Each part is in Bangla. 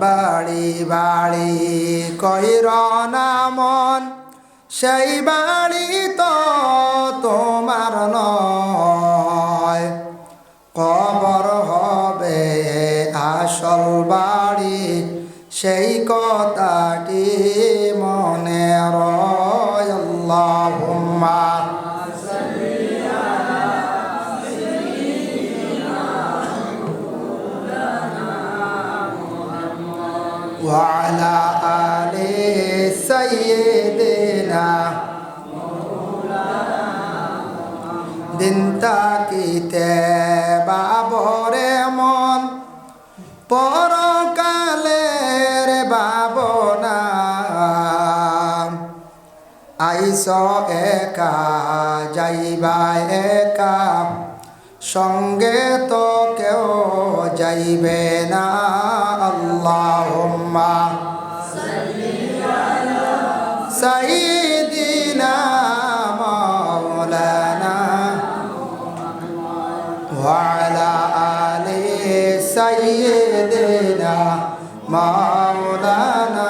বাড়ি বাড়ি কইর না মন, সেই বাড়ি তো তোমার নয়। কবর হবে আসল বাড়ি, সেই কথাটি মনে রয়। আল্লাহুম্মা ওয়া আলা আলি সাইয়্যিদিনা দিন তাকিতে বাবরে মন, পরকালের ভাবনা। আইস একা যাইবা একা, সঙ্গে তো কেউ যাইবে না। আল্লাহুম্মা সাইয়্যিদিনা মাওলানা ওয়া আলা আলি সাইয়্যিদিনা মাওলানা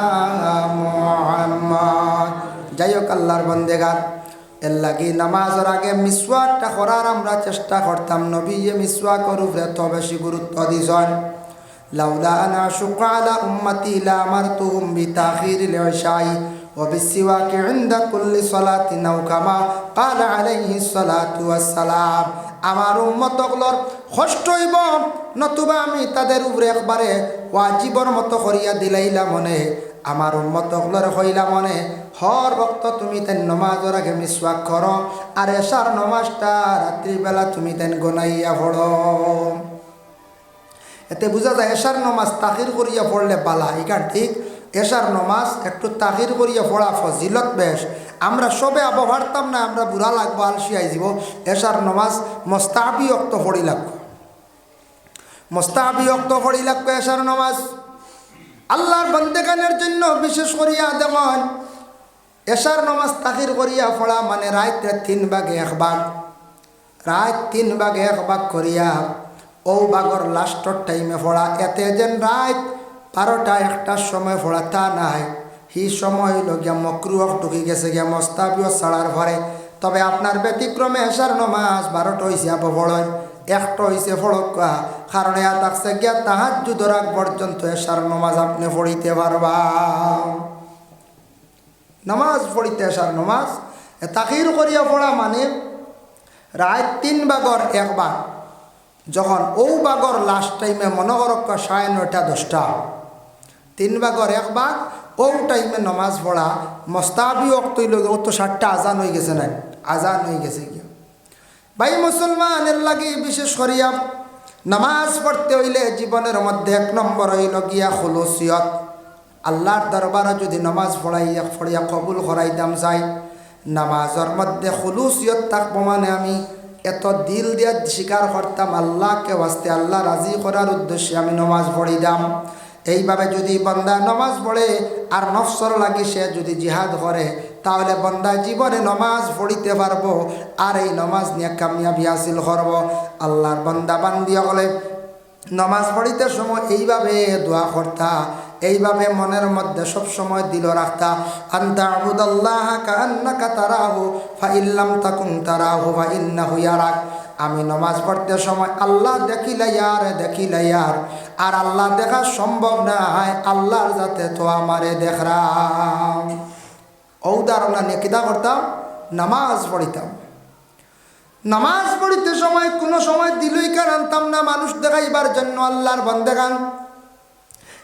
মুহাম্মদ। যাই হোক আল্লাহর বন্দেগার, এর লাগি নামাজের আগে মিসওয়াকটা করার আমরা চেষ্টা করতাম। নবী যে মিসওয়াকের উপরে তো বেশি গুরুত্ব দিয়েছেন। লাউলা আনা শুক্রা আলা উম্মতি লা আমারতুহুম বিতাখিরিল ইশাই ওয়া বিসওয়াকি ইনদা কুল্লি সালাতিন আও কামা ক্বালা আলাইহিস সালাতু ওয়াস সালাম। আমার উম্মতগুলোর কষ্ট হইব, নতুবা আমি তাদের উপরে একবারে ওয়াজিবর মতো করিয়া দিলাইলা মনে। আমার উম্মতগুলোর হইলা মনে হর বক্ত তুমি তেন নমাজের আগে মিসওয়াক করো, আর এশার নমাজটা রাত্রিবেলা তুমি তেন গোনাইয়া পড়ো। এতে বোঝা যায় এশার নমাজ তাখির করিয়া পড়লে বালা। ইকান ঠিক, এশার নমাজ একটু তাখির করিয়া পড়া ফজিলত বেশ। আমরা সবে আবো পারতাম না, আমরা বুড়া লাগবো, আলসি আইজিব। এশার নমাজ মোস্তাহাবি অক্ত পড়ি লাগবো, মোস্তাহাবি অক্ত পড়ি লাগবো এশার নমাজ। আল্লাহর বন্দেগানের জন্য বিশেষ করিয়া দেখুন, এশার নমাজ তাখির করিয়া পড়া মানে রাত 3 ভাগে 1 ভাগ, রাত 3 ভাগে 1 ভাগ করিয়া ও বাগর লাস্টর টাইমে পড়া। এতে যেন রাত 12টা 1টার সময় পড়া তা নাই, হি সময় হইল গিয়া মকরুহ ঢুকি গেছে গিয়া মোস্তাহাবিও ছাড়ার পরে। তবে আপনার ব্যতিক্রমে এশার নমাজ 12টা হয়েছে আবো পড়েন, 1টা হয়েছে পড়কা। কারণ এ থাকছে গিয়া তাহাজ্জুদের আগ পর্যন্ত এশার নমাজ আপনি পড়িতে পারবা। নামাজ পড়িতে এশার নমাজ তাখির করিয়া পড়া মানে রাত 3 ভাগর 1 ভাগ। যখন ও বাগর লাস্ট টাইমে মনে করক 9:30 10টা, 3 ভাগর 1 ভাগ ও টাইমে নমাজ পড়া মোস্তাহাবি ওয়াক্ত হইল। ও তো 7টা আজান হয়ে গেছে, না আজান হয়ে গেছে গিয়া। ভাই মুসলমানের লাগি বিশেষ করিয়া নামাজ পড়তে হইলে জীবনের মধ্যে 1 নম্বর হইল গিয়া খুলুসিয়ত। আল্লাহর দরবারে যদি নামাজ পড়িয়া কবুল করাইতাম চাই, নামাজের মধ্যে খুলুসিয়ত থাকবো মানে আমি এত দিল দিয়া স্বীকার করতাম আল্লাহকে ওয়াস্তে, আল্লাহ রাজি করার উদ্দেশ্যে আমি নমাজ পড়িতাম। এইভাবে যদি বান্দা নমাজ পড়ে আর নফসর লাগি সে যদি জিহাদ করে, তাহলে বান্দা জীবনে নমাজ পড়িতে পারবো আর এই নমাজ নিয়ে কামিয়াবি হাসিল করব। আল্লাহর বান্দা বান্দিয়া বলে নমাজ পড়িতে সময় এইভাবে দোয়া করতা, এইভাবে মনের মধ্যে সব সময় দিল রাখতা, আনতা আবুদাল্লাহ কান্নাকা তারাহু ফাইল্লাম তাকুন তারাহু ফাইন্নাহু ইয়ারাক। আমি নমাজ পড়তে সময় আল্লাহ দেখিলাইয়ার, আর আল্লাহ দেখা সম্ভব নাই, আল্লাহর যাতে তো আমারে দেখরাম। ঔদারণা নিয়ে কিতা করতাম, নামাজ পড়িতাম। নামাজ পড়িতে সময় কোনো সময় দিলই কার আনতাম না মানুষ দেখাইবার জন্য, আল্লাহর বন্দেগান।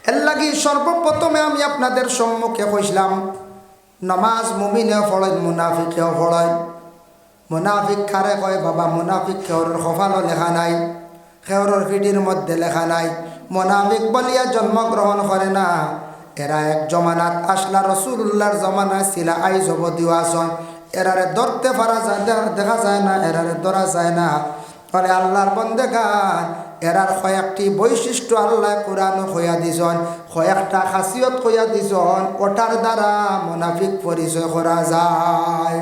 এর লাগি সর্বপ্রথমে আমি আপনাদের সম্মুখে কইলাম, নামাজ মুমিনে পড়েন, মুনাফিকেও পড়েন। মুনাফিক কারে কয় বাবা, মুনাফিক কেউর কপালও লেখা নাই, কেউর ভিডির মধ্যে লেখা নাই। মুনাফিক বলিয়া জন্মগ্রহণ করে না, এরা এক জমানাত আসলা, রসুল্লাহর জমানায় ছিল, আইজ অবধিও আসন। এরারে ধরতে পারা যায়, দেখা যায় না, এরারে ধরা যায় না। ফলে আল্লাহর বন্দেগান এরার কয়েকটি বৈশিষ্ট্য আল্লাহ কোরআন হইয়া দিছন, কয়েকটা খাসিয়ত হইয়া দিছন, ওটার দ্বারা মুনাফিক পরিচয় করা যায়।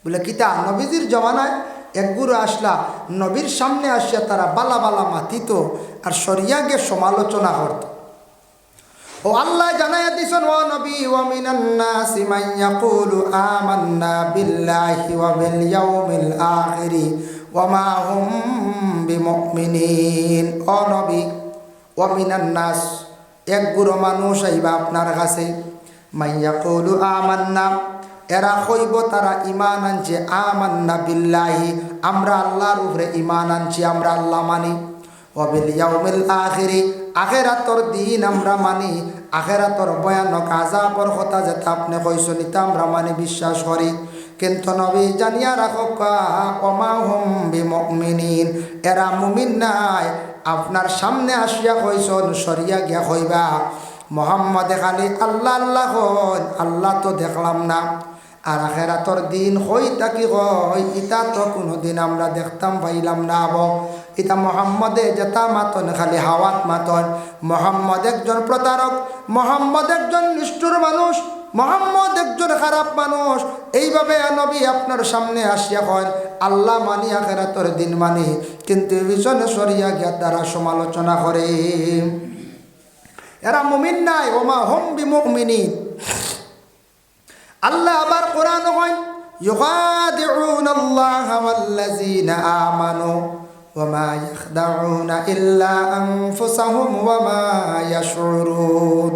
বলে কিতা, নবীজির জমানায় এক গুরু আসলা, নবীর সামনে আসিয়া তারা বালা বালা মাতিত আর সরিয়া গিয়ে সমালোচনা করত। ও আল্লাহ জানায়া দিছেন ও নবী ওয়া মিনান নাসি মান ইয়াকুলু আমান্না বিল্লাহি ওয়া বিল ইয়াউমিল আখিরি ওয়া মা হুম বিমুমিনিন। ও নবী ওয়া মিনান নাস এক গুরু মানুষ আইবা আপনার কাছে, মান ইয়াকুলু আমান্না এরা কইব তারা ঈমান আনছে, আমান্না বিল্লাহি আমরা আল্লাহর উপরে ঈমান আনছি, আমরা আল্লাহ মানি, ওয়া বিল ইয়াউমিল আখিরি আখিরাতর দিন আমরা মানি, আখিরাতর ভয়ানক আযাবর কথা যেটা আপনি কইছেন এটা আমরা মানি বিশ্বাস করি। কিন্তু নবী জানিয়া রাখো ওয়া মা হুম বিমুমিনিন এরা মুমিন নাই। আপনার সামনে আসিয়া কইছেন সরিয়া গিয়া কইবা মুহাম্মদ খালি আল্লাহ আল্লাহ কই, আল্লাহ তো দেখলাম না। আর আখিরাতর দিন হইতা কি হয় ইটা তো কোনোদিন আমরা দেখতাম পাইলাম না। ইটা মোহাম্মদে যেটা মাতন খালি হাওয়াত মাতন। মোহাম্মদ একজন প্রতারক, মোহাম্মদ একজন নিষ্ঠুর মানুষ, মোহাম্মদ একজন খারাপ মানুষ। এইভাবে নবী আপনার সামনে আসিয়া কয় আল্লাহ মানি আখিরাতর দিন মানি, কিন্তু পিছনে সরিয়া গিয়া তারা সমালোচনা করে। এরা মুমিন নাই, ওমা হুম বিমুমিনিন। আল্লাহ আবার কোরআন কয় ইউখাদিউনাল্লাহা ওয়াল্লাযীনা আমানু ওয়া মা ইয়াখদাউনা ইল্লা আনফুসাহুম ওয়া মা ইয়াশউরুন।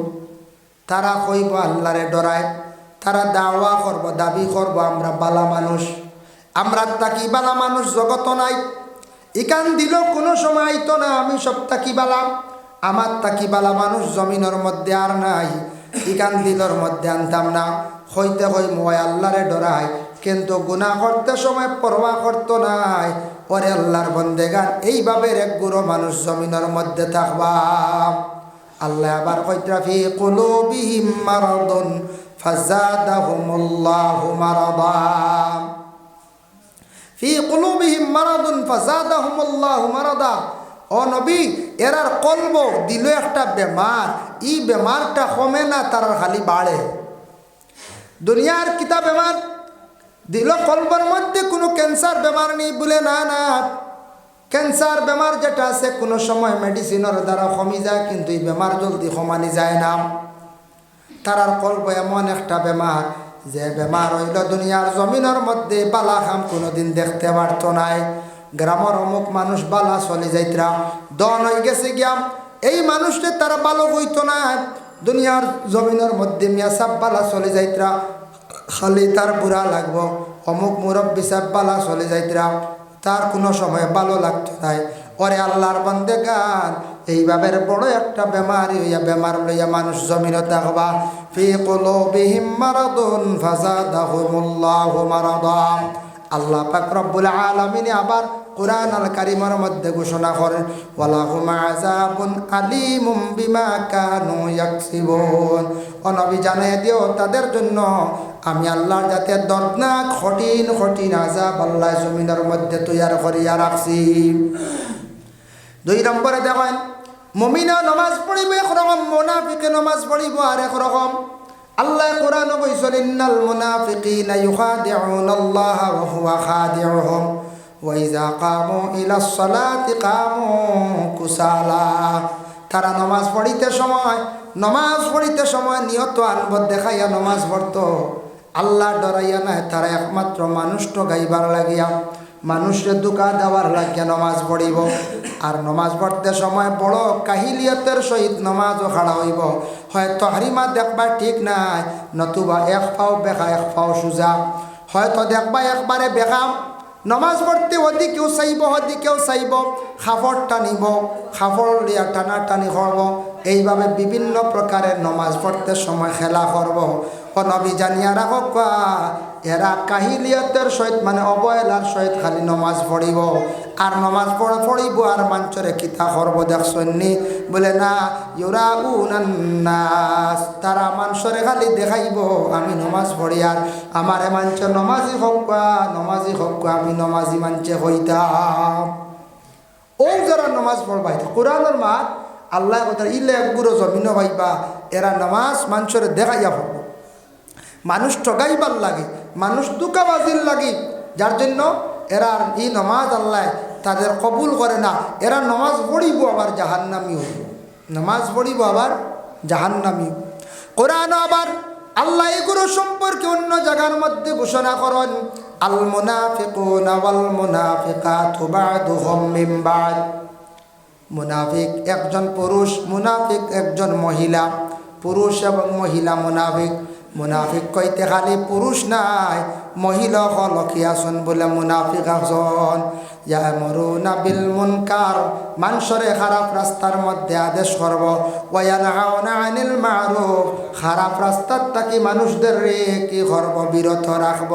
তারা কইব আল্লাহরে ডরায়, তারা দাওয়া করব, দাবি করব আমরা বালা মানুষ, আমরা তাকি বালা মানুষ জগত নাই। ইকান দিল কোনো সময় আইতো না আমি সব তাকি বালা, আমার তাকি বালা মানুষ জমিনের মধ্যে আর নাই। ইকান দিলর মধ্যে আনতাম না, হইতে হই মই আল্লাহরে ডরাই, কিন্তু গুনাহ করতে সময় পরোয়া করতো নাই। ওরে আল্লাহর বন্দেগান এইভাবে এক গুরু মানুষ জমিনের মধ্যে থাকবা। আল্লাহ আবার কইতা ফি কুলুবিহিম মারাদুন ফাযাদাহুমুল্লাহু মারাদা, ফি কুলুবিহিম মারাদুন ফাযাদাহুমুল্লাহু মারাদা। ও নবী এরার কলব দিল একটা বেমার, এই বেমারটা কমে না, তার খালি বাড়ে। দুনিয়ার কিতা বেমার দিল কলবের মধ্যে কোনো ক্যান্সার বেমার নেই বলে না, না ক্যান্সার বেমার যেটা আছে কোনো সময় মেডিসিনের দ্বারা কমি যায়, কিন্তু এই বেমার জলদি কমানি যায় না। তারার কলব এমন একটা বেমার যে বেমার হইল দুনিয়ার জমিনের মধ্যে বালা খাম কোনোদিন দেখতে পারতো নাই। গ্রামের অমুক মানুষ বালা চলে যাইতরা, দন হয়ে গেছে গিয়া এই মানুষটা তারা ভালো হইতো না। দুনিয়ার জমিনের মধ্যে মিয়া সাব বালা চলে যাইতরা, খালি তার বুড়া লাগবো। অমুক মুরব্বী সাব বালা চলে যাইতরা, তার কোনো সময় ভালো লাগতো নাই। ওরে আল্লাহর বান্দেগান এইভাবে বড় একটা বেমার হইয়া বেমার লইয়া মানুষ জমিনে থাকবা। ফি কুলুবিহিম মারাদুন ফাযাদাহুমুল্লাহু মারাদা। আল্লাহ পাক রব্বুল আলামিন আবার কুরআন আল কারীমের মধ্যে ঘোষণা করেন ওয়ালাহুম আযাবুন আলীমুম বিমা কানু ইয়াকসিবুন। ও নবী জানিয়ে দিও তাদের জন্য আমি আল্লাহর যাতে দর্দনাক কঠিন কঠিন আযাব আল্লাহ জমিনের মধ্যে তৈয়ার করিয়া রাখছি। 2 নম্বরে দেখেন মুমিনা নামাজ পড়িবে একরকম, মুনাফিকে নামাজ পড়িব আর একরকম। আল্লাহ কোরআনে কইছেন ইন্নাল মুনাফিকিনা ইউখাদিউনাল্লাহা ওয়া হুয়া খাদিউহুম ওয়া ইযা কামু ইলাস সালাতি কামু কুসালা। তারা নামাজ পড়িতে সময় নিয়ত আনব দেখাইয়া নামাজ পড়তো, আল্লাহ ডরাইয়া না। তারা একমাত্র মানুষ ঠগাইবার লাগিয়া, মানুষের দুকা দেওয়ার লাগিয়া নামাজ পড়িব। আর নামাজ পড়তে সময় বড় কাহিলিয়তের সহিত নামাজও খাড়া হইব। হয়তো হারিমা দেখবা ঠিক নাই, নতুবা এক পাও বেকা এক পাও সোজা। হয়তো দেখবা একবারে বেকা, নামাজ পড়তে ওদিকেও চাইব ওদিকেও চাইব, খাফড় টানিব, খাফড় লিয়া টানা টানি করব। এইভাবে বিভিন্ন প্রকারের নামাজ পড়তে সময় খেলা করব। ও নবী জানিয়া রাখক এরা কাহিলিয়তের সহিত মানে অবহেলার সহিত খালি নামাজ পড়িব। আর নামাজ পড়িব আর মাঞ্চরে কিতা করব দেখছনি বলে না ইউরাউনান নাস। তারা মানুষরে খালি দেখাইব আমি নামাজ পড়ি, আর আমারে মাঞ্চ নমাজি হোক আমি নমাজি মাঞ্চে হইতাম। ও যারা নামাজ পড়বাই কোরআনের মাত আল্লাহ কথা ইলে একগুলো জমিন পাইবা, এরা নামাজ মানুষরে দেখাইয়া পড়ব। মানুষ ঠগাইবার লাগে, মানুষ দুকাবাজির লাগে, যার জন্য এরা এই নামাজ আল্লাহ তাদের কবুল করে না। এরা নামাজ পড়িব আবার জাহান্নামী হইব, নামাজ পড়িব আবার জাহান্নামী। কোরআন আবার আল্লাহ এগুলো সম্পর্কে অন্য জায়গার মধ্যে ঘোষণা করেন, আল মুনাফিকুনা ওয়াল মুনাফিকাতু বা'দুহুম মিন বা'দ। মুনাফিক একজন পুরুষ, মুনাফিক একজন মহিলা, পুরুষ এবং মহিলা মুনাফিক। মুনাফিক কইতে খালি পুরুষ নাই, মহিলা হলকি আসন বলে মুনাফিক আসন। ইয়ামুরুনা বিল মুনকার, মানুষরে খারাপ রাস্তার মধ্যে আদেশ করব, ওয়া ইয়ানহাউনা আনিল মারুফ, খারাপ রাস্তার থাকি মানুষদের কি করব, বিরত রাখব।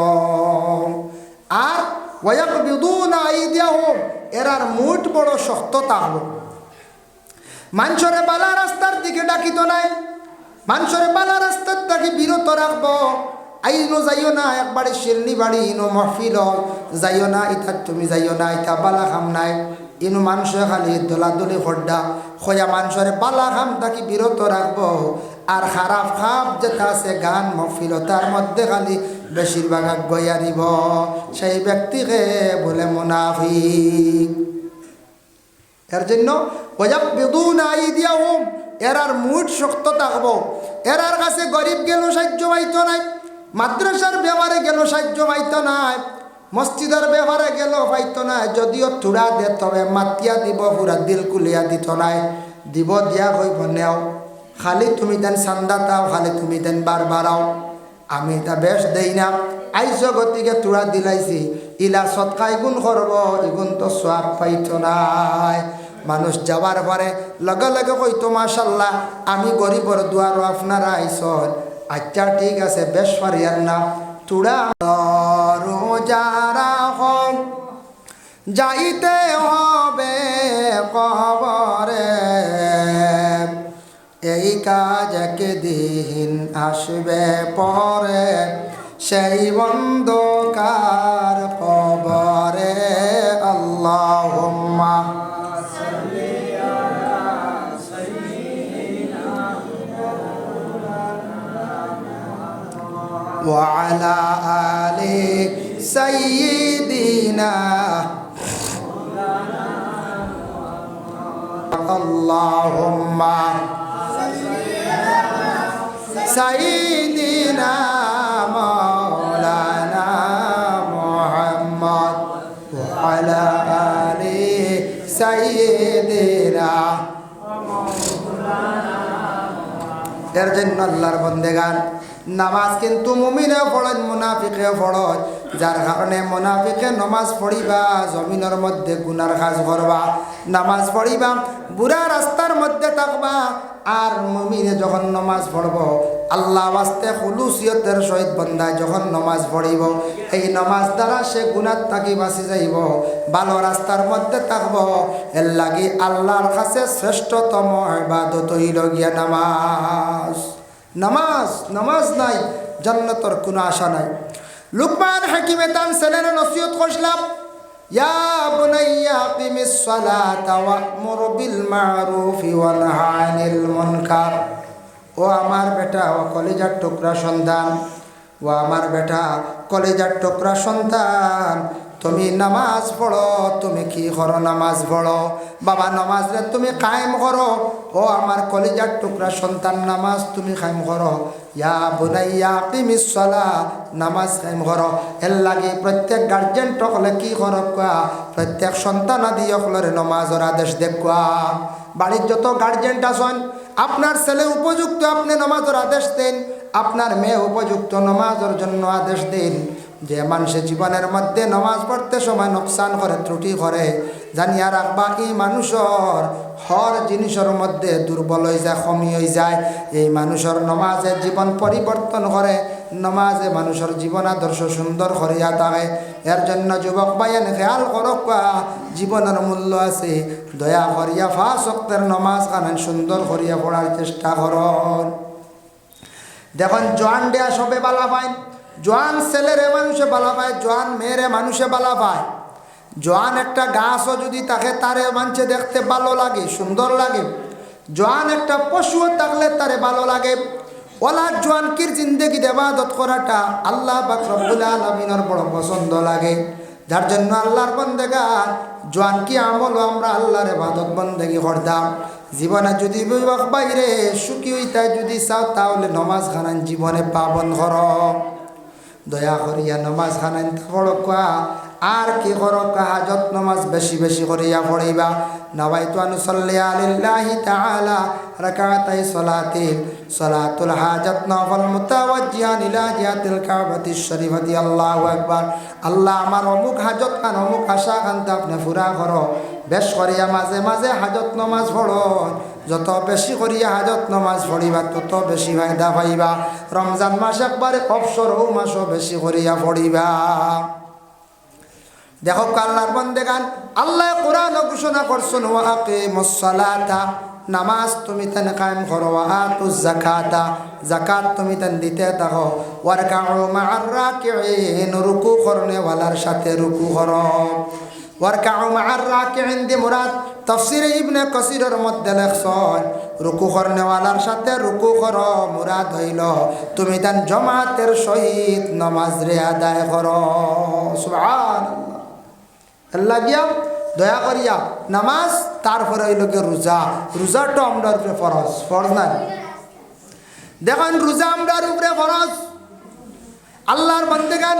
আর ওয়া ইয়াকবিদুনা আইদিয়াহুম, এরার মুঠ বড় শক্ত থাকব। মানুষরে বালা রাস্তার দিকে ডাকিত নাই, মানুষরে বালা রাস্তার থেকে বিরত রাখবো। আইনো যাইও না একবারে শিরনি বাড়ি, ইনো মহফিল যাইও না, ইটা তুমি যাইও না, ইটা বালা খাম নাই। ইনো মানুষে খালি দোলাদলি হড্ডা খোয়া মানুষরে বালা খাম থাকি বিরত রাখবো। আর খারাপ খাপ যেটা আছে গান মহফিল, তার মধ্যে খালি বেশিরভাগ গইয়া দিব, সেই ব্যক্তিকে বলে মুনাফিক। এর জন্য ওয়ায়াকবিদুনা আইদিয়াহুম, এরার মুঠ শক্ত থাকবো। এরার কাছে গরিব গেল সাহায্য পাইতো নাই, মাদ্রাসার ব্যবহারে গেল সাহায্য পাইতো নাই, মসজিদের ব্যবহারে গেল পাইতো নাই। যদিও থোড়া দে তবে মাতিয়া দিব, পুরা দিল কুলিয়া দিত নাই। দিব দিয়া হইব নেও, খালি তুমি দেন চান্দা তাও, খালি তুমি দেন বার বাড়াও, আমি তা বেশ দেই না। আইস গতিকে তোরা দিলাইছি, ইলা সৎকাই গুণ করব, এগুণ তো সব পাইতো নাই। মানুষ যাওয়ার পরে লগে লগে কইতো মাশাল্লাহ আমি গরিবর দুয়ারও আপনারা আইসন, আচ্ছা ঠিক আছে বেশ পারিয়ার না। তোরা যারা হন যাইতে হবে কবরে, এই কাজ একদিন আসবে পরে, সেই অন্ধকার কবরে। আল্লাহুম্মা ওয়া আলা আলি সাইয়্যিদিনা আল্লাহুম্মা সাইয়্যিদিনা মাওলানা মুহাম্মদ ওয়া আলা আলি সাইয়্যিদিনা। এর জন্য আল্লাহর বন্দেগান নামাজ কিন্তু মুমিনে পড়েন, মুনাফিকে পড়েন। যার কারণে মুনাফিকে নামাজ পড়িবা জমিনের মধ্যে গুনার কাজ করবা, নামাজ পড়িবা বুড়া রাস্তার মধ্যে থাকবা। আর মুমিনে যখন নামাজ পড়ব আল্লাহ ওয়াস্তে খুলুসিয়তের সহিত বন্দায় যখন নামাজ পড়িব, এই নামাজ দ্বারা সে গুনার থাকি বাঁচি যাইব, ভালো রাস্তার মধ্যে থাকব। এর লাগি আল্লাহর কাছে শ্রেষ্ঠতম ইবাদত হইল গিয়া নামাজ। নামাজ নামাজ নাই জান্নাতের কোনো আশা নাই। লুকমান হাকিমে তার ছেলের নসিহত করলাম, ইয়া বুনাইয়া আকিমিস সালাতা ওয়া'মুর বিল মা'রুফি ওয়া নাহি আনিল মুনকার। ও আমার বেটা, ও কলিজার টুকরা সন্তান, ও আমার বেটা কলিজার টুকরা সন্তান, তুমি নামাজ পড়ো। তুমি কি করো? নামাজ পড়ো। বাবা নামাজ রে তুমি কায়েম করো। ও আমার কলিজার টুকরা সন্তান, নামাজ তুমি কায়েম করো। ইয়া বুনাইয়া আকিমিস সালাহ, নামাজ কায়েম করো। এর লাগে প্রত্যেক গার্জেন টকলে কি করো কোয়া, প্রত্যেক সন্তান আদি অকলরে নামাজের আদেশ দেখুয়া। বাড়ির যত গার্জেন আছেন, আপনার ছেলে উপযুক্ত আপনি নামাজের আদেশ দেন, আপনার মেয়ে উপযুক্ত নামাজের জন্য আদেশ দিন। যে মানুষের জীবনের মধ্যে নামাজ পড়তে সময় নোকসান করে, ত্রুটি করে, জানিয়া রাখবা এই মানুষের হর জিনিসের মধ্যে দুর্বল হয়ে যায়, কমি হয়ে যায়। এই মানুষের নামাজে জীবন পরিবর্তন করে, নামাজে মানুষের জীবন আদর্শ সুন্দর করিয়া থাকে। এর জন্য যুবক ভাইয়ের খেয়াল করক, জীবনের মূল্য আছে, দয়া করিয়া 5 ওয়াক্তের নামাজ কানেন সুন্দর করিয়া পড়ার চেষ্টা করুন। দেখুন জোয়ান দেয়া সবে বালা পায়, জোয়ান ছেলেরে মানুষে বালা পায়, জোয়ান মেয়েরে মানুষে বালা পায়। জোয়ান একটা গাছও যদি তাকে তারে মানুষে দেখতে ভালো লাগে, সুন্দর লাগে। জোয়ান একটা পশুও থাকলে তারে ভালো লাগে। ওলা জোয়ানকির জিন্দেগি ইবাদত করাটা আল্লাহ পাক রব্বুল আলামিনের বড় পছন্দ লাগে। যার জন্য আল্লাহর বন্দেগান জোয়ান কি আমল আমরা আল্লাহর ইবাদত বন্দেগি করতাম জীবনে যদি বিবাহ বাইরে সুখী হইতাই যদি চাও তাহলে নমাজ খানান জীবনে পাবন কর দয়া করিয়া নমাজ খানান পড়কা আর কি করকা হাজত নমাজ বেশি বেশি করিয়া পড়িবা নাওয়াইতু আন সাল্লি আলিল্লাহি তাআলা রাকাতাই সালাতুল হাজাত নফল মুতাওয়াজ্জিহান ইলা জিহাতিল কাবাতিশ শরীফাতি আল্লাহু আকবার আল্লাহ আমার অমুক হাজত খান অমুক আশা খান আপনি পুরা করো বেশ করিয়া মাঝে মাঝে হাজত নমাজ পড়ো যত বেশি করিয়া হাজত নমাজ পড়িবা তত বেশি ফায়দা পাইবা রমজান মাস একবারে অবসর ও মাসও বেশি করিয়া পড়িবা দেখো আল্লাহর বান্দাগান আল্লাহ কোরআন ঘোষণা করছেন ওয়া আকিমুস সালাতা নামাজ তুমি তেন কায়েম করো ওয়া আতুজ যাকাতা যাকাত তুমি তেন দিতে থাকো ওয়ারকাউ মা'আর রাকিঈন রুকু করনে ওয়ালার সাথে রুকু করো ওয়ারকাউ মা'আর রাকিঈন দি মুরাদ তাফসীর ইবনে কাসিরের মধ্যে লেখছেন রুকু করনে ওয়ালার সাথে রুকু করো মুরাদ হইল তুমি তেন জামাতের সহিত নামাজ রে আদায় করো সুবহানাল্লাহ আল্লাহ গিয়া দয়া করিয়া নামাজ তারপরে হইল গিয়ে রোজাটা আমরা উপরে ফরজ না দেখেন রোজা আমরার উপরে ফরজ আল্লাহর বান্দেগান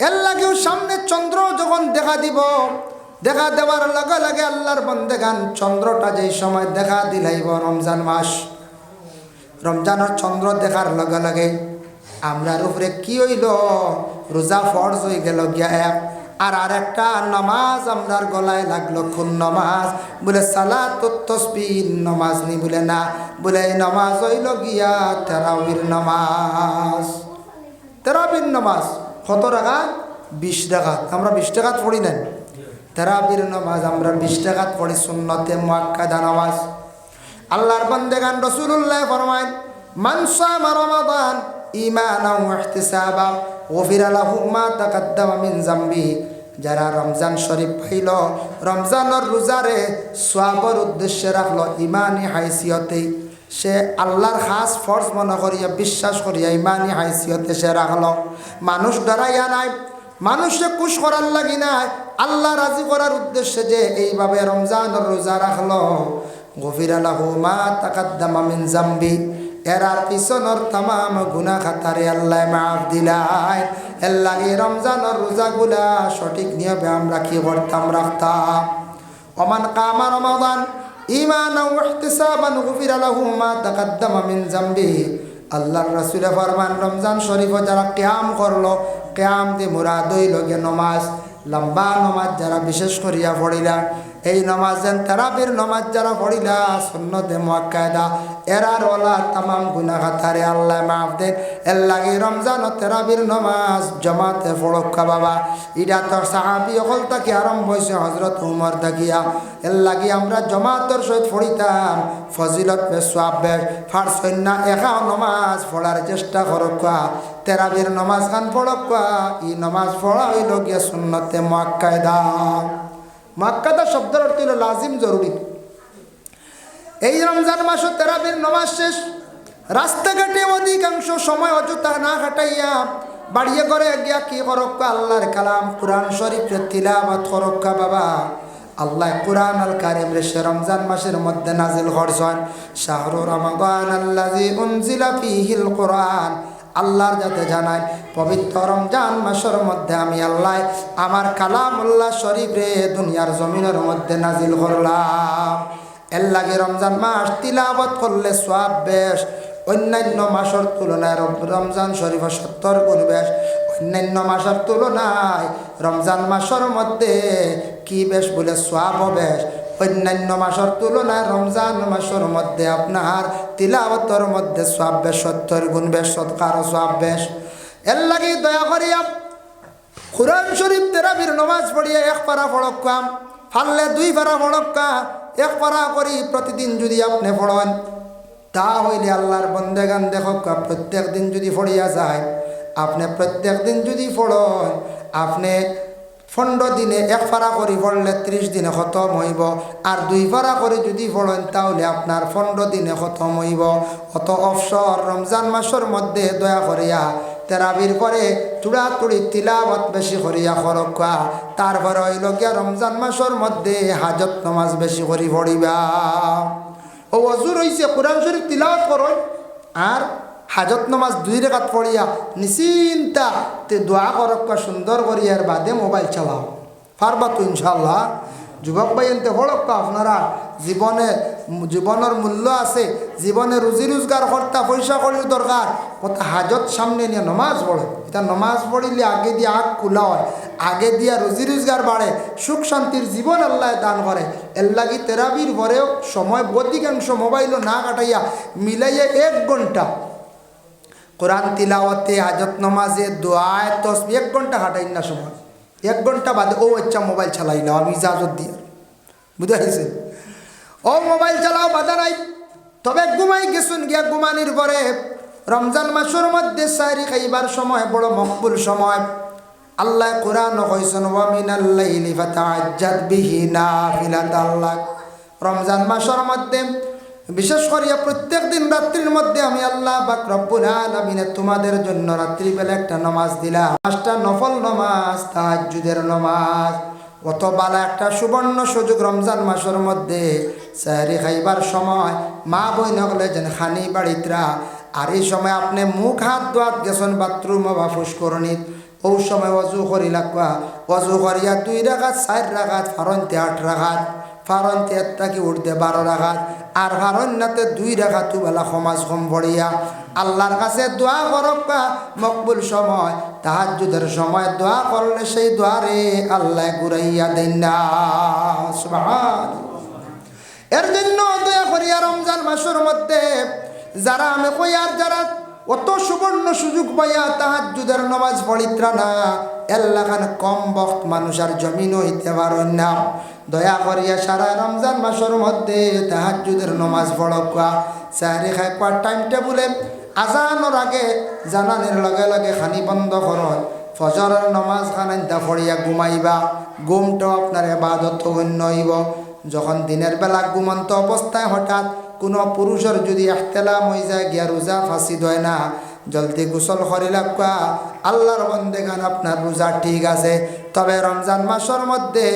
এর লাগেও সামনে চন্দ্র যখন দেখা দিব দেখা দেওয়ার লগে লগে আল্লাহর বান্দেগান চন্দ্রটা যেই সময় দেখা দিলাইব রমজান মাস রমজানের চন্দ্র দেখার লগে লগে আমরার উপরে কি হইল রোজা ফরজ হয়ে গেল গিয়া এক আর আরেকটা নামাজ আমরার গলায় লাগলো কোন নামাজ বলে সালাতুত তাসবিহ নামাজ নি বলে না বলে এই নামাজ হইল গিয়া তারাবির নামাজ তারাবির নামাজ কত রাকাত 20 রাকাত আমরা 20 রাকাত পড়ি না তারাবির নামাজ আমরা 20 রাকাত পড়ি সুন্নতে মুআক্কাদা নামাজ আল্লাহর বান্দাগান রাসূলুল্লাহ ফরমায় মান সামা রমাদান ঈমানাও ওয়া ইহতিসাবা গফিরা লাহু মা তাকাদ্দামা মিন যামবি যারা রমজান শরীফ পাইল রমজানের রোজারে সওয়াবের উদ্দেশ্যে রাখলো ইমানি হাইসিয়তে সে আল্লাহর খাস ফরজ মনে করিয়া বিশ্বাস করিয়া ইমানি হাইসিয়তে সে রাখলো মানুষ ডরাইয়া নাই মানুষে খুশ করার লাগি নাই আল্লাহ রাজি করার উদ্দেশ্যে যে এইভাবে রমজানের রোজা রাখলো গফিরা লাহু মা তাকাদ্দামা মিন যামবি এরার পিছনের তামাম গুনাহ খাতারে আল্লাহ মাফ দিলাই আল্লাহ এই রমজানের রোজাগুলা সঠিক নিয়মে আমরা কি করতাম রাখতাম ওমান কামা রমাদান ঈমানাও ওয়া ইহতিসাবান গুফিরা লাহু মা তাকাদ্দামা মিন যামবি আল্লাহর রাসূল ফরমান রমজান শরীফ যারা কিয়াম করলো কিয়াম দি মুরাদ হইল গে নামাজ লম্বা নামাজ যারা বিশেষ করিয়া পড়িলা এই নামাজেন তারাবির নামাজ যারা পড়িলা সুন্নতে মুআক্কাদা এরার ওলা তামাম গুনাহ খাতারে আল্লাহ মাফ দেন এর লাগি রমজান ও তারাবির নামাজ জামাতে পড়কা বাবা ইডা তো সাহাবী হল তাকে আরম্ভ হইছে হযরত উমর দাগিয়া এর লাগি আমরা জামাতের সহিত পড়িতাম ফজিলত বে সওয়াব বে ফারসন্না একা নামাজ পড়ার চেষ্টা করকা তারাবির নামাজ খান পড়কা ই নামাজ পড়া হইল গিয়া সুন্নতে মুআক্কাদা মুআক্কাদা শব্দের অর্থ হলো লাজিম জরুরি এই রমজান মাসে তারাবির নামাজ শেষ রাস্তাঘাটে অধিকাংশ সময় অযথা না কাটাইয়া বাড়িয়ে করে গিয়া কি করক্কা আল্লাহর কালাম কুরআন শরীফের তিলাওয়াত করক্কা বাবা আল্লাহ কুরআন আল কারীম রে রমজান মাসের মধ্যে নাজিল করছেন শাহরু রমাদান আল্লাযী উনজিলা ফীহিল কুরআন আল্লাহর যাতে জানায় পবিত্র রমজান মাসের মধ্যে আমি আল্লাহ আমার কালামুল্লাহ শরীফ রে দুনিয়ার জমিনের মধ্যে নাজিল করলাম এর লাগে রমজান মাস তিলাওয়াত করলে সওয়াব বেশ অন্যান্য মাসের তুলনায় রমজান শরীফ 70 গুণ বেশ অন্যান্য মাসের তুলনায় রমজান মাসের মধ্যে কি বেশ বলে সওয়াব বেশ অন্যান্য মাসের তুলনায় রমজান মাসের মধ্যে আপনার তিলাওয়াতের মধ্যে সওয়াব বেশ 70 গুণ বেশ সদকার সওয়াব বেশ এর লাগে দয়া করিয়া কুরআন শরীফ তারাবির নামাজ পড়িয়া এক পারা পড়ক্কা ফাললে 2 পারা পড়ক্কা এক পারা করি প্রতিদিন যদি আপনি পড়েন তা হইলে আল্লাহর বন্দেগান দেখো প্রত্যেক দিন যদি পড়িয়া যায় আপনি প্রত্যেক দিন যদি পড়েন আপনি 15 দিনে এক পারা করে পড়লে 30 দিনে খতম হইব আর 2 পারা করে যদি পড়েন তাহলে আপনার 15 দিনে খতম হইব অত অবসর রমজান মাসের মধ্যে দয়া করিয়া তেরাবির পরে তুড়াতুড়ি তিলাওয়াত বেশি করিয়া করকা। তারপরে হইল গিয়া রমজান মাসের মধ্যে হাজত নামাজ বেশি করি পড়িবা। ও অজু রইছে কোরআন শরীফ তিলাওয়াত করো আর হাজত নামাজ 2 রাকাত পড়িয়া নিশ্চিন্তা তে দোয়া করক্কা সুন্দর করিয়ার বাদে মোবাইল চালাও পারবা তো ইনশাল্লাহ। যুবক ভাই এনতে হড়ক্কা আপনারা জীবনের মূল্য আছে, জীবনে রুজি রোজগার কর্তা পয়সা করির দরকার, কত হাজত সামনে নিয়ে নমাজ পড়ে। এটা নমাজ পড়িলে আগে দিয়ে আগ খোলা হয়, আগে দিয়া রুজি রোজগার বাড়ে, সুখ শান্তির জীবন আল্লাহ দান করে। এর লাগি তেরাবির পরেও সময় অধিকাংশ মোবাইলও না কাটাইয়া মিলাইয়া 1 ঘন্টা কোরআন তিলাওয়াতে হাজত নমাজে দোয়ায় তসবিহ 1 ঘন্টা হাঁটাই না সময়, 1 ঘন্টা বাদে ও আচ্ছা মোবাইল চালাইলাম আমি ইজাজত দিয়ে, বুঝতে পারছেন? ও মোবাইল চালাও বাধা নাই, তবে ঘুমাই গেছুন গিয়া ঘুমানির পরে রমজান মাসের মধ্যে সাহরি খাইবার সময় বড় মকবুল সময়। আল্লাহ কোরআন কইছেন ওয়া মিনাল লাইলি ফাতাআজ্জাদ বিহি নাফিলাতাল লাক। রমজান মাসের মধ্যে বিশেষ করিয়া প্রত্যেক দিন রাত্রির মধ্যে আমি আল্লাহ পাক রব্বুল আলামিন তোমাদের জন্য রাত্রিবেলা একটা নামাজ দিলাম, 5টা নফল নামাজ, তাহাজ্জুদের নামাজ। কত বালা একটা সুবর্ণ সুযোগ রমজান মাসের মধ্যে সাহরি খাইবার সময় মা বইন হলে যেন খানি বাড়িতরা। আর এই সময় আপনি মুখ হাত ধোয়াত গেছেন বাথরুম বা ফুসকরণিত, ও সময় অজু করি লাগবা, অজু করিয়া 2 রাকাত 4 রাকাত ফারনতে 8 রাকাত, ফারনতে এত্তাকি উঠতে 12 রাকাত, আর ফারন্নাতে 2 রাকাত বেলা সমাজ কম পড়িয়া আল্লাহর কাছে দোয়া করবা। মকবুল সময় তাহাজ্জুদের সময় দোয়া করলে সেই দোয়ারে আল্লাহ ঘুরাইয়া দেন না, সুবহানাল্লাহ। এর জন্য দয়া করিয়া রমজান মাসের মধ্যে যারা আমি কই আর যারা অত সুবর্ণ সুযোগ পাইয়া তাহাজ্জুদের নামাজ পড়িত্রা না, এলাকান কম বক্ত মানুষ আর জমিন হইতে পারেন না, দয়া করিয়া সারা রমজান মাসের মধ্যে তাহাজ্জুদের নামাজ পড়কা। সাহরি খাইবার টাইম টেবুলে আজানোর আগে জানানের লগে লগে খানি বন্ধ করত, ফজরের নামাজ খানাইতা পড়িয়া ঘুমাইবা। ঘুমটাও আপনার ইবাদত গণ্য হইব। যখন দিনের বেলা ঘুমন্ত অবস্থায় হঠাৎ কোনো পুরুষের যদি ইহতিলাম হয়ে যায় গিয়া রোজা ফাঁসিদ হয় না, জলদি গোসল করি লাগবা। আল্লাহর বন্দেগান আপনার রোজা ঠিক আছে। তবে রমজান মাসের মধ্যে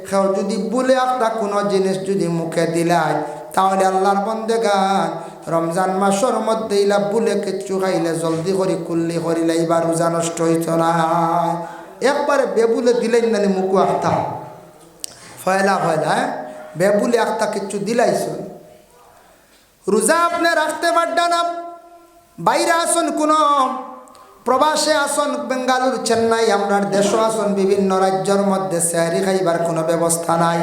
কেউ যদি বলে একটা কোনো জিনিস যদি মুখে দিলাই, তাহলে আল্লাহর বন্দেগান রমজান মাসের মধ্যে ইলা বুলে কিচ্ছু খাইলে জলদি করে কুল্লি করিলে এবার রোজা নষ্ট হইত না। একবারে বেবুলে দিলেন না মুখ আখতা ফয়লা ফয়লা, বেবুলে আখতা কিচ্ছু দিলাইছ, রোজা আপনি রাখতে পারবেন না। বাইরে আসুন, কোনো প্রবাসে আসুন, বেঙ্গালুর, চেন্নাই, আপনার দেশও আসুন, বিভিন্ন রাজ্যের মধ্যে সাহরি খাইবার কোনো ব্যবস্থা নাই,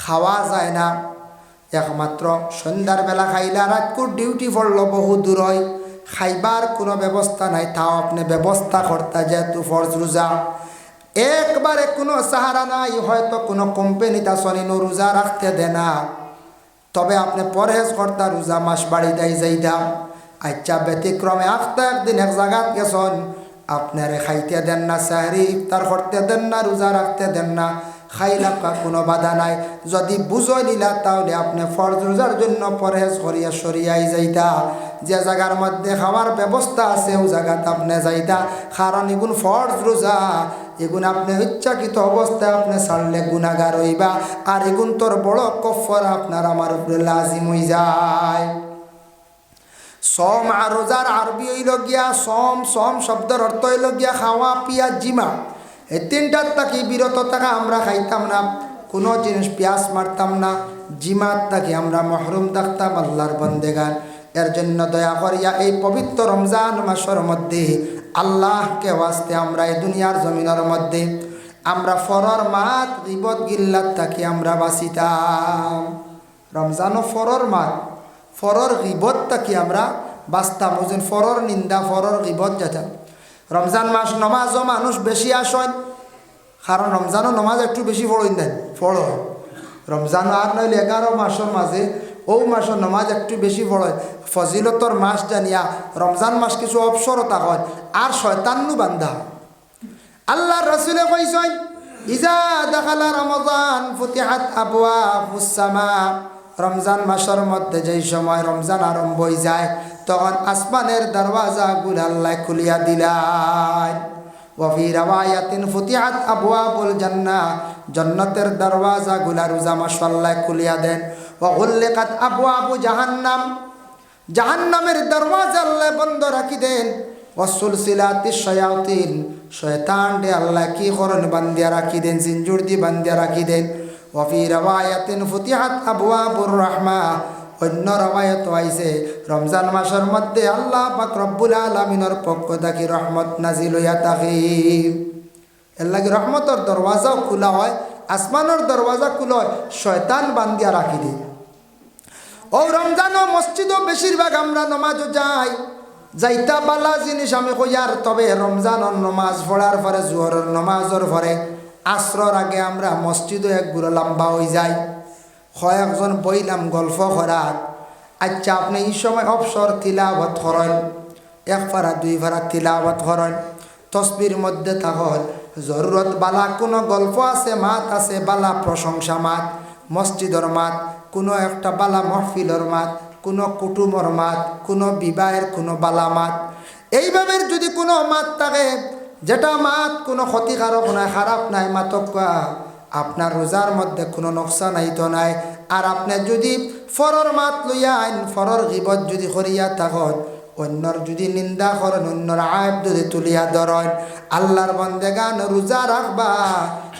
খাওয়া যায় না। একমাত্র সন্ধ্যার বেলা খাইলে রাতকুর ডিউটি পড়ল বহু দূর হয়, খাইবার কোনো ব্যবস্থা নাই, তাও আপনি ব্যবস্থা করতে যেহেতু ফরজ রোজা। একবারে কোনো সাহারা নাই, হয়তো কোনো কোম্পানিতে আসনিনো রোজা রাখতে দে না, তবে আপনি পরহেজ কর্তা রোজা মাস বাড়ি দেয় যাইতাম। আচ্ছা ব্যতিক্রমে আখতা একদিন এক জায়গাত গেছেন, আপনারে খাইতে দেন না, সাহরি ইফতার করতে দেন না, রোজা রাখতে দেন না, খাইলাকা কোনো বাধা নাই। যদি বুঝই নিলা তাহলে আপনি ফরজ রোজার জন্য পরহেজ করিয়া সরিয়াই যাইতা। যে জায়গার মধ্যে খাওয়ার ব্যবস্থা আছে ও জায়গাতে আপনি যাইতা, কারণ এগুন ফরজ রোজা, এগুন আপনি ইচ্ছাকৃত অবস্থায় আপনি ছাড়লে গুনাহগার হইবা, আর এগুন তোর বড় কফর আপনার আমার উপরে লাজিম হয়ে যায়। সম আর রোজার আরবি হইল গিয়া সম, সম শব্দের অর্থ হইল গিয়া খাওয়া পিয়া জিমা। এই 3টার তাকি বিরত থাকা, আমরা খাইতাম না কোনো জিনিস, পেঁয়াজ মারতাম না, জিমাত তাকি আমরা মহরুম থাকতাম আল্লাহর বন্দেগান। এর জন্য দয়া করিয়া এই পবিত্র রমজান মাসের মধ্যে আল্লাহকে ওয়াস্তে আমরা এই দুনিয়ার জমিনের মধ্যে আমরা ফরর মাত গিবত গিল্লাত থাকি আমরা বাঁচিতাম। রমজানও ফরর মাত, ফরর গিবত থাকি আমরা বাঁচতাম, বুঝেন, ফরর নিন্দা, ফরর গিবত যেতাম। রমজান মাস নমাজও মানুষ বেশি আসেন, কারণ রমজানও নমাজ একটু বেশি পড়েন দেন, পড় রমজান আর নইলে 11 মাসের মাঝে ও মাসের নমাজ একটু বেশি পড়ে। ফজিলতর মাস জানিয়া রমজান মাস কিছু অবসরতা হয়, আর শয়তান্নু বান্ধা। আল্লাহ রসুলে কইছেন ইজা দাখালা রমজান ফুতিহাত আবওয়াবুস সামা, রমজান মাসের মধ্যে যেই সময় রমজান আরম্ভ হয়ে যায়, তখন আসমানের দরওয়াজা গুলো আল্লাহ খুলিয়া দিলেন। ওয়াফি রাওয়ায়াতিন ফুতিহাত আবওয়াবুল জান্নাহ, জান্নাতের দরওয়াজা গুলা রোজা মাস আল্লাহ খুলিয়া দেন। ওয়া গুল্লিকাত আবওয়াবু জাহান্নাম, জাহান্নামের দরওয়াজা আল্লাহ বন্ধ রাখি দেন। ওয়া সুলসিলাতিশ শায়াতিন, শয়তান দে আল্লাহ কি করেন বান্দিয়া রাখি দেন, জিনজুর দি বান্দিয়া রাখি দেন। ওয়াফি রাওয়ায়াতিন ফুতিহাত আবওয়াবুর রাহমা, অন্য রাওয়ায়াত আইছে রমজান মাসের মধ্যে আল্লাহ পাক রব্বুল আলামিনের পক্ষ থেকে রহমত নাজিল হইয়া থাকে। এর লাগি রহমতের দরওয়াজাও খোলা হয়, আসমানের দরওয়াজা খোলা হয়, শয়তান বান্দিয়া রাখি দেয়। ও রমজানও মসজিদও বেশিরভাগ আমরা নমাজও যাই, যাইতা বালা জিনিস আমি কইয়ার, তবে রমজানের নমাজ পড়ার পরে জোহরের নমাজের পরে আসরর আগে আমরা মসজিদও এক গুঁড়ো লম্বা হয়ে যাই। কয়েকজন বইলাম গল্প করার, আচ্ছা আপনি এই সময় অবসর তিলাওয়াত করেন, এক ফারা দুই ফারা তিলাওয়াত করেন, তসবির মধ্যে থাকল, জরুরত বালা কোনো গল্প আছে, মাত আছে বালা প্রশংসা মাত, মসজিদর মাত, কোনো একটা বালা মহফিলর মাত, কোনো কুটুমর মাত, কোনো বিবাহের কোনো বালা মাত, এইভাবে যদি কোনো মাত থাকে যেটা মাত কোনো ক্ষতিকারক নাই, খারাপ নাই, মাতক আপনার রোজার মধ্যে কোনো নকশা নাই তো নাই। আর আপনি যদি ফরর মাত লইয়া আইন, ফরর গিবত যদি করিয়া থাকত, অন্যর যদি নিন্দা করেন, অন্যর আয়ব যদি তুলিয়া ধরেন, আল্লাহর বন্দেগান রোজা রাখবা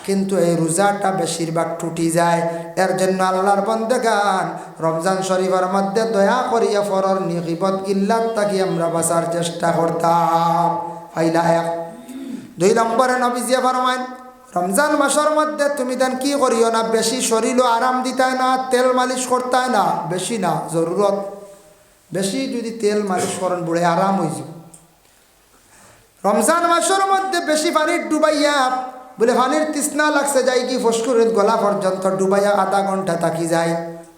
কিন্তু এই রোজাটা বেশিরভাগ টুটি যায়। এর জন্য আল্লাহর বন্দেগান রমজান শরীফের মধ্যে দয়া করিয়া ফরর গিবত গিল্লাত থাকি আমরা বাঁচার চেষ্টা করতাম। ফাইলা এক। 2 নম্বরে নবীজি ফরমায় রমজান মাসের মধ্যে তুমি দেন কি করিও না, বেশি শরীরও আরাম দিতায় না, তেল মালিশ করতায় না, বেশি না, জরুরত বেশি যদি তেল মালিশ করেন বুড়ে আরাম হয়ে যাব। রমজান মাসের মধ্যে বেশি পানির ডুবাইয়া, বলে পানির তৃষ্ণা লাগছে যাই কি ফসকুরের গলা পর্যন্ত ডুবাইয়া আধা ঘন্টা থাকি যায়,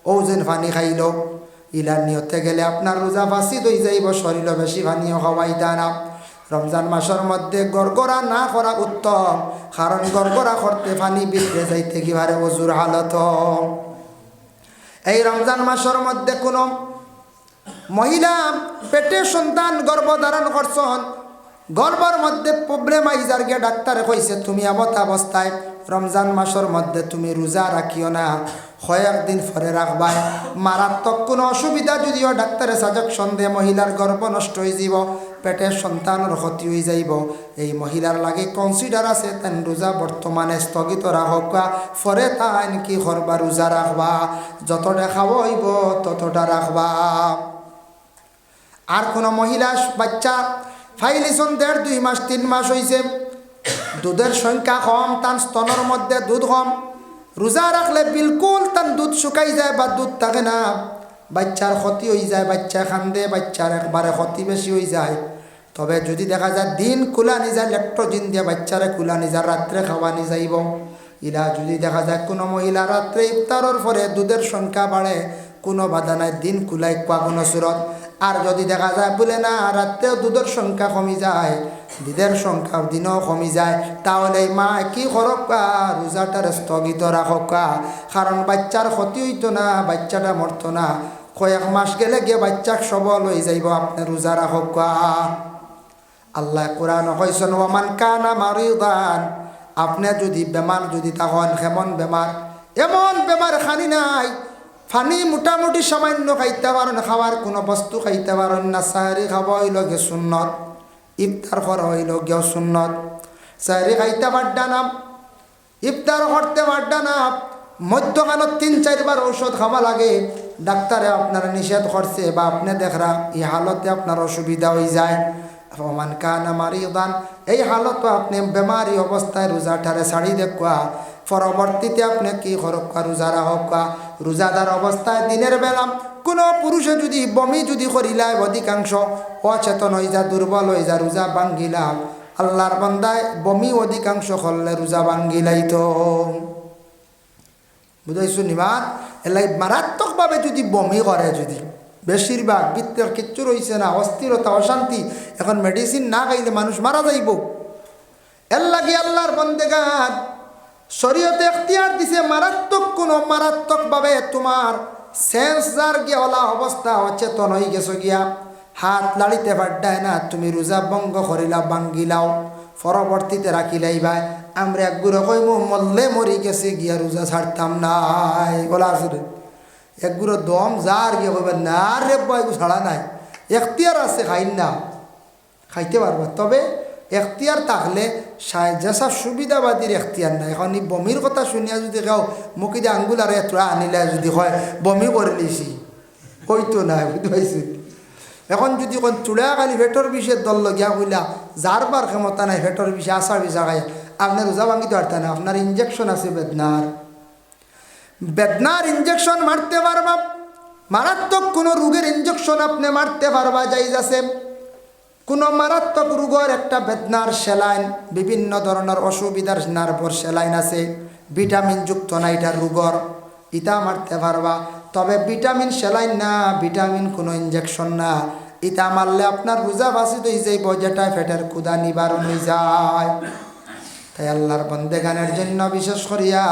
ও যেন পানি খাইল, ইলার নিয়তে গেলে আপনার রোজা ফাঁসি হয়ে যাইব, শরীরও বেশি পানিও খাওয়াইতা না। রমজান মাসের মধ্যে গড়গড়া না করা উত্তম, কারণ গড়গড়া করতে পানি বিগড়ে যাইতে কিভাবে অজুর হালত। এই রমজান মাসের মধ্যে কোনো মহিলা পেটে সন্তান গর্ভধারণ করছেন, গর্ভর মধ্যে প্রবলেম আইজার গিয়ে ডাক্তারে কইছে তুমি এমত অবস্থায় রমজান মাসের মধ্যে তুমি রোজা রাখিও না, কয়েকদিন পরে রাখবাই। মারাত্মক কোনো অসুবিধা যদিও ডাক্তারে সাজেকশন দিয়ে মহিলার গর্ভ নষ্ট হয়ে যাব, পেটের সন্তানের ক্ষতি হয়ে যাইব, এই মহিলার লাগে কনসিডার আছে তেন রোজা বর্তমানে স্থগিত রাখবা, পরে তাইন কি করবা রোজা রাখবা, যতটা খাওয়া হইব ততটা রাখবা। আর কোনো মহিলা বাচ্চা ফাইলিছন 1.5 মাস 3 মাস হয়েছে, দুধের সংখ্যা কম, তার স্তনের মধ্যে দুধ কম, রোজা রাখলে বিলকুল তার দুধ শুকাই যায় বা দুধ থাকে না, বাচ্চার ক্ষতি হয়ে যায়, বাচ্চা কান্দে, বাচ্চার একবারে ক্ষতি বেশি হয়ে যায়। তবে যদি দেখা যায় দিন কুলানি যায়, ল্যাক্টোজিন দিয়ে বাচ্চারে কুলানি যায়, রাত্রে খাওয়ানি যাইব। ইলা যদি দেখা যায় কোনো মহিলা রাত্রে ইফতারের পরে দুধের সংখ্যা বাড়ে, কোনো বাধা নাই, দিন কুলাই কোয়া কোনো সুরত। আর যদি দেখা যায় বলে না রাত্রেও দুধের সংখ্যা কমি যায়, দুধের সংখ্যা দিনও কমি যায়, তাহলে মা কি করকা রোজাটার স্থগিত রাখকা, কারণ বাচ্চার ক্ষতি হইতো না, বাচ্চাটা মরতো না, কয়েক মাস গেলে গিয়ে বাচ্চা সবল হয়ে যাইব, আপনি রোজা রাখকা। আল্লাহ কোরআন কইছেন ওয়ামান কানা মারিদান, আপনি যদি বেমার যদি তখন কেমন বেমার, এমন বেমার খানি নাই, ফানি মোটামুটি সামান্য খাইতে পারেন, খাওয়ার কোনো বস্তু খাইতে পারেন না, সাহারি খাওয়া হইল গে সুন্নত, ইফতার করা হইল গেও সুন্নত, সাহারি খাইতে পারডা না, ইফতার করতে পারডা না, মধ্যখানত 3-4 বার ঔষধ খাওয়া লাগে, ডাক্তারে আপনার নিষেধ করছে বা আপনি দেখরা এই হালতে আপনার অসুবিধা হয়ে যায়। ওমান কানা মারিদান, এই হালত আপনি বেমারি অবস্থায় রোজাটারে ছাড়ি দেখুয়া, পরবর্তীতে আপনি কি করকা রোজা রাখা। রোজাদার অবস্থায় দিনের বেলা কোনো পুরুষে যদি বমি যদি করিলায়, অধিকাংশ অচেতন হয়ে যা, দুর্বল হয়ে যা, রোজা ভাঙ্গিলাম, আল্লাহর বান্দায় বমি অধিকাংশ করলে রোজা ভাঙ্গিলাইত, বুঝাইছো নিবার। এলাই মারাত্মকভাবে যদি বমি করে, যদি বেশিরভাগ বৃত্তের কিচ্ছু রয়েছে না, অস্থিরতা অশান্তি, এখন মেডিসিন না খাইলে মানুষ মারা যাইব। এর লাগে আল্লাহর বন্দেগান শরীয়তে এখতিয়ার দিছে, মারাত্মকভাবে তোমার সেন্স যার গিয়া হলা অবস্থা অচেতন হয়ে গেছো গিয়া, হাত লাড়িতে পারডায় না, তুমি রোজা ভঙ্গ করিলা ভাঙ্গিলাও, পরবর্তীতে রাখিলাই ভাই আমরা একগুলো কইমু মরলে মরি গেছে গিয়া রোজা ছাড়তাম নাই বলা আসলে একগুলো দম যার গিয়ে কইবেন না রে বয় ছাড়া নাই, এখতিয়ার আছে খাইন না, খাইতে পারবা, তবে এখতিয়ার থাকলে যেসব সুবিধাবাদীর এখতিয়ার নাই। এখন এই বমির কথা শুনিয়া যদি কেউ মুখে দিয়ে আঙ্গুল আর এত আনিলে যদি হয় বমি করে লিছি হইতো না, বুঝতে পাইছি। এখন যদি কোন চুড়া খালি ভেটর বিষের দল লগিয়া কইলা যার বার ক্ষমতা নাই ভেটর বিষে আসা বিষা খাই আপনার রোজা ভাঙিতে পারতেন না, আপনার ইঞ্জেকশন আছে বেদনার ইঞ্জেকশন মারতে পারবা, মারাত্মক কোনো রোগের ইঞ্জেকশন আপনি মারতে পারবা, যাইজ আছে। কোনো মারাত্মক রোগের একটা বেদনার সেলাইন, বিভিন্ন ধরনের অসুবিধার নার্ভর সেলাইন আছে, ভিটামিনযুক্ত না এটার রোগর, ইটা মারতে পারবা। তবে ভিটামিন সেলাইন না, ভিটামিন কোনো ইঞ্জেকশন না, ইটা মারলে আপনার রোজা বাসিত হয়ে যাইব, যেটা পেটের ক্ষুধা নিবারণ হয়ে যায়। তাই আল্লাহর বন্দেগানের জন্য বিশেষ করিয়া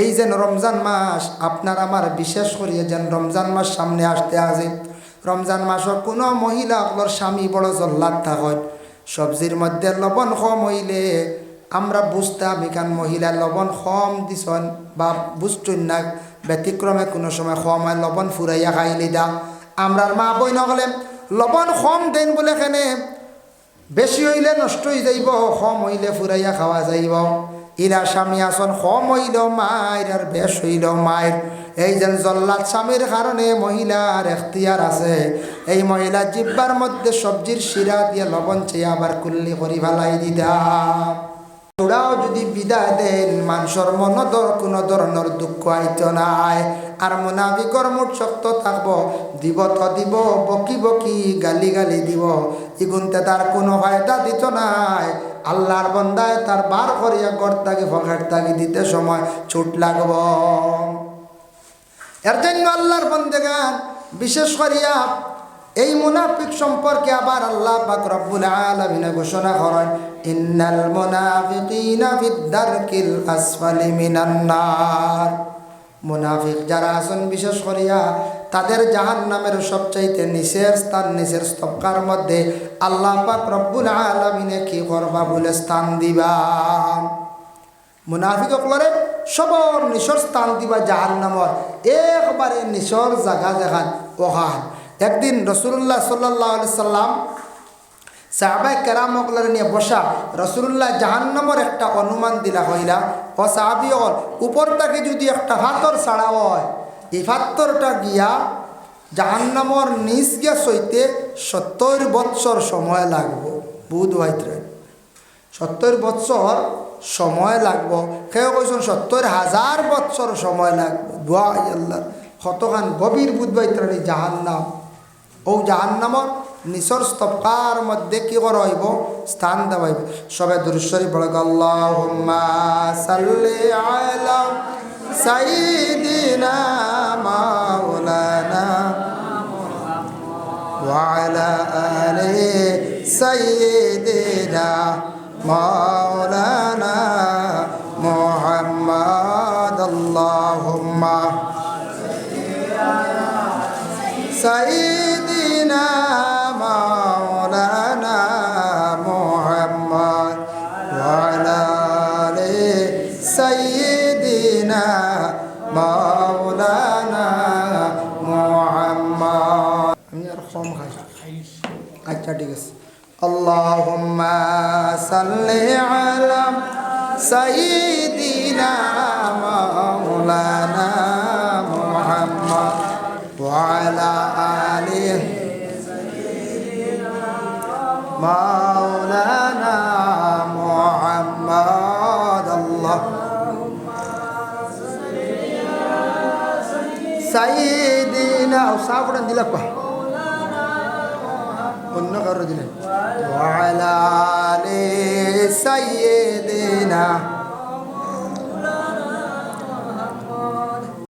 এই যেন রমজান মাস আপনার আমার বিশেষ করিয়া যেন রমজান মাস সামনে আসতে আসে, রমজান মাসের কোনো মহিলা আপনার স্বামী বড় জল্লাদ থাকেন, সবজির মধ্যে লবণ কম হইলে আমরা বুঝতাম এখান মহিলা লবণ কম দিছন বা বুঝতেন না, ব্যতিক্রমে কোনো সময় কম হয় লবণ ফুরাইয়া খাইলে দা, আমরার মা বই নগলে লবণ কম দেন বলে এখানে বেশি হইলে নষ্ট হয়ে যাইব, কম হইলে ফুরাইয়া খাওয়া যাইব। ইরা স্বামী আসন কম হইলেও মায়ের আর বেশ হইলেও মায়ের, এই যেন জল্লাদ স্বামীর কারণে মহিলার এখতিয়ার আছে, এই মহিলা জিব্বার মধ্যে সবজির শিরা দিয়ে লবণ চেয়ে আবার কুল্লি করি ফেলাই দিদা। ওরাও যদি বিদায় দেন মানুষের মনদর কোনো ধরনের দুঃখ আইত নাই, আর মুনাফিকর মুঠ শক্ত থাকবো, দিব তো দিব, বকি বকি গালি গালি দিব, ইগুনতে তার কোনো ফায়দা দিত নাই। আল্লাহর বন্দায় তার বার করিয়া গড় ফকেট তাগি দিতে সময় ছুট লাগব। এর জন্য আল্লাহর বন্দেগান বিশেষ করিয়া এই মুনাফিক সম্পর্কে আবার আল্লাহ পাক রব্বুল আলামিন ঘোষণা করেন, ইন্নাল মুনাফিকিনা ফিদ-দারকিল আসফালি মিনান নার। মুনাফিক যারা আছেন বিশেষ করিয়া তাদের জাহান্নামের সবচাইতে নিচের স্থান, নিচের স্তবকার মধ্যে আল্লাহ পাক রব্বুল আলামিনে কি করবা বলে স্থান দিবা। মুনাফিকসকলরে সবর নিচর স্থান দিবা জাহান্নামর, একবারে নিচর জায়গা দেখান ওখান। একদিন রসুল্লাহ সাল্লাল্লাহু আলাইহি সাল্লাম সাহাবায়ে কেরামসকলের নিয়ে বসা, রসুল্লাহ জাহান্নামের একটা অনুমান দিলা হইলা, ও সাহাবিয়ল উপরটাকে যদি একটা পাথর ছাড়া হয়, এই পাথরটা গিয়া জাহান্নামের নিচ গিয়া সইতে 70 বৎসর সময় লাগবো। বুধ হইতে 70 বৎসর সময় লাগবো, কেউ কইছেন 70,000 বৎসর সময় লাগবো। দোয়া আল্লাহ কতখান গভীর বুধ বাইত্রানি জাহান্নাম, ও জাহান্নামর নিচর স্তবকার মধ্যে কি করা হইব, স্থান দেওয়া হইব। সবে দুরূদ শরীফ পড়ে আল্লাহুম্মা সাল্লি আলা সাইয়্যিদিনা মাওলানা ওয়া আলা আলি সাইয়্যিদিনা মাওলানা মুহাম্মদ। আল্লাহুম্মা সাইয়্যিদিনা মাওলানা মুহাম্মদ ওয়া আলা আলি সাইয়্যিদিনা মাওলানা মুহাম্মদ। আমি আর কম খাই, আচ্ছা ঠিক আছে। আল্লাহুম্মা সাল্লি আলা সাইয়্যিদিনা মাওলানা মুহাম্মদ ওয়া আলা আলি মাওলানা মুহাম্মদ। সাইয়্যিদিনা সাফরান দিলাপা অন্য কারো দিলেন ওয়া আলা আলি সাইয়্যিদিনা